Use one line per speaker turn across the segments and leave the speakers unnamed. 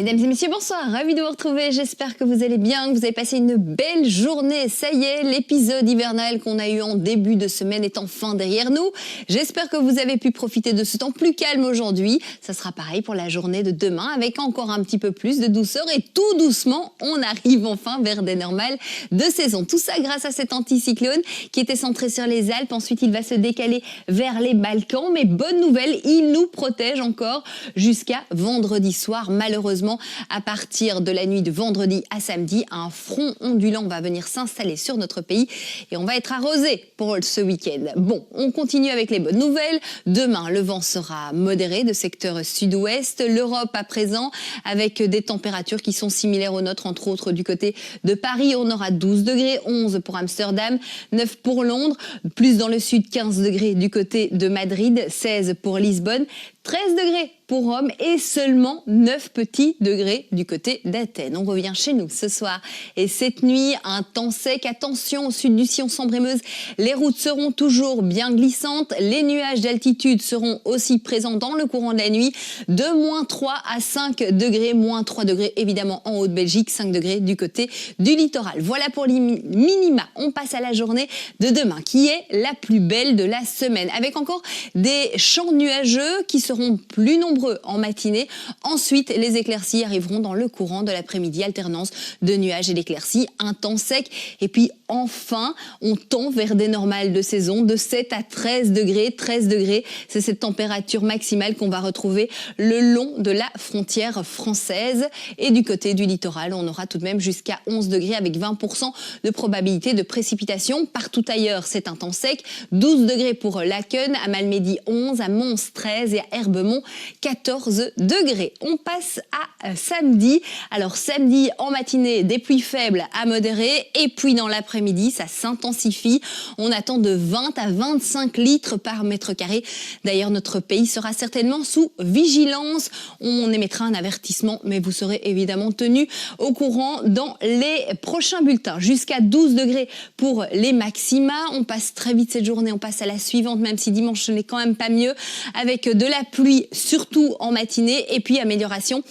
Mesdames et messieurs, bonsoir, ravi de vous retrouver, j'espère que vous allez bien, que vous avez passé une belle journée. Ça y est, l'épisode hivernal qu'on a eu en début de semaine est enfin derrière nous. J'espère que vous avez pu profiter de ce temps plus calme aujourd'hui. Ça sera pareil pour la journée de demain avec encore un petit peu plus de douceur et tout doucement, on arrive enfin vers des normales de saison. Tout ça grâce à cet anticyclone qui était centré sur les Alpes. Ensuite, il va se décaler vers les Balkans. Mais bonne nouvelle, il nous protège encore jusqu'à vendredi soir. Malheureusement, à partir de la nuit de vendredi à samedi, un front ondulant va venir s'installer sur notre pays et on va être arrosé pour ce week-end. Bon, on continue avec les bonnes nouvelles. Demain, le vent sera modéré de secteur sud-ouest. L'Europe à présent avec des températures qui sont similaires aux nôtres, entre autres du côté de Paris. On aura 12 degrés, 11 pour Amsterdam, 9 pour Londres, plus dans le sud, 15 degrés du côté de Madrid, 16 pour Lisbonne, 13 degrés pour Rome et seulement 9 petits degrés du côté d'Athènes. On revient chez nous ce soir et cette nuit, un temps sec. Attention au sud du sillon Sambre-et-Meuse, les routes seront toujours bien glissantes. Les nuages d'altitude seront aussi présents dans le courant de la nuit de moins 3 à 5 degrés, moins 3 degrés évidemment en Haute-Belgique, 5 degrés du côté du littoral. Voilà pour les minima. On passe à la journée de demain qui est la plus belle de la semaine avec encore des champs nuageux qui seront plus nombreux en matinée. Ensuite, les éclaircies arriveront dans le courant de l'après-midi, alternance de nuages et d'éclaircies, un temps sec. Et puis enfin, on tend vers des normales de saison de 7 à 13 degrés. 13 degrés, c'est cette température maximale qu'on va retrouver le long de la frontière française. Et du côté du littoral, on aura tout de même jusqu'à 11 degrés avec 20% de probabilité de précipitation. Partout ailleurs, c'est un temps sec. 12 degrés pour Laken, à Malmedy 11, à Mons 13 et à Herbemont 14 degrés. On passe à samedi. Alors samedi en matinée, des pluies faibles à modérées et puis dans l'après-midi, ça s'intensifie. On attend de 20 à 25 litres par mètre carré. D'ailleurs, notre pays sera certainement sous vigilance. On émettra un avertissement, mais vous serez évidemment tenu au courant dans les prochains bulletins. Jusqu'à 12 degrés pour les maxima. On passe très vite cette journée, on passe à la suivante, même si dimanche ce n'est quand même pas mieux, avec de la pluie, surtout en matinée, et puis amélioration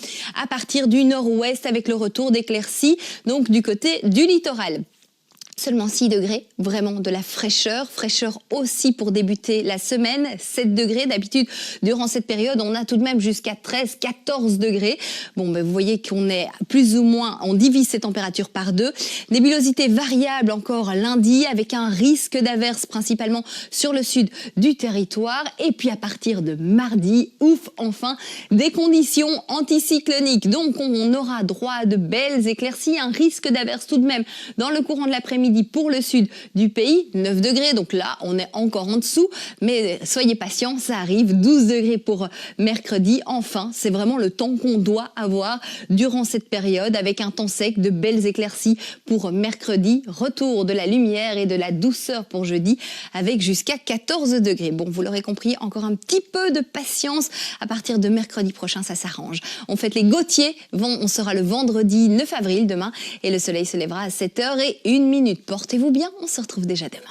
à partir du nord-ouest avec le retour d'éclaircies, donc du côté du littoral. Seulement 6 degrés, vraiment de la fraîcheur. Fraîcheur aussi pour débuter la semaine, 7 degrés. D'habitude, durant cette période, on a tout de même jusqu'à 13, 14 degrés. Bon, ben, vous voyez qu'on est plus ou moins, on divise ces températures par deux. Nébulosité variable encore lundi avec un risque d'averse principalement sur le sud du territoire. Et puis à partir de mardi, ouf, enfin, des conditions anticycloniques. Donc on aura droit à de belles éclaircies, un risque d'averse tout de même dans le courant de l'après-midi pour le sud du pays, 9 degrés, donc là on est encore en dessous, mais soyez patients, ça arrive, 12 degrés pour mercredi. Enfin, c'est vraiment le temps qu'on doit avoir durant cette période avec un temps sec, de belles éclaircies pour mercredi, retour de la lumière et de la douceur pour jeudi avec jusqu'à 14 degrés. Bon, vous l'aurez compris, encore un petit peu de patience, à partir de mercredi prochain ça s'arrange. On fête les Gautier, on sera le vendredi 9 avril demain et le soleil se lèvera à 7h01. Portez-vous bien, on se retrouve déjà demain.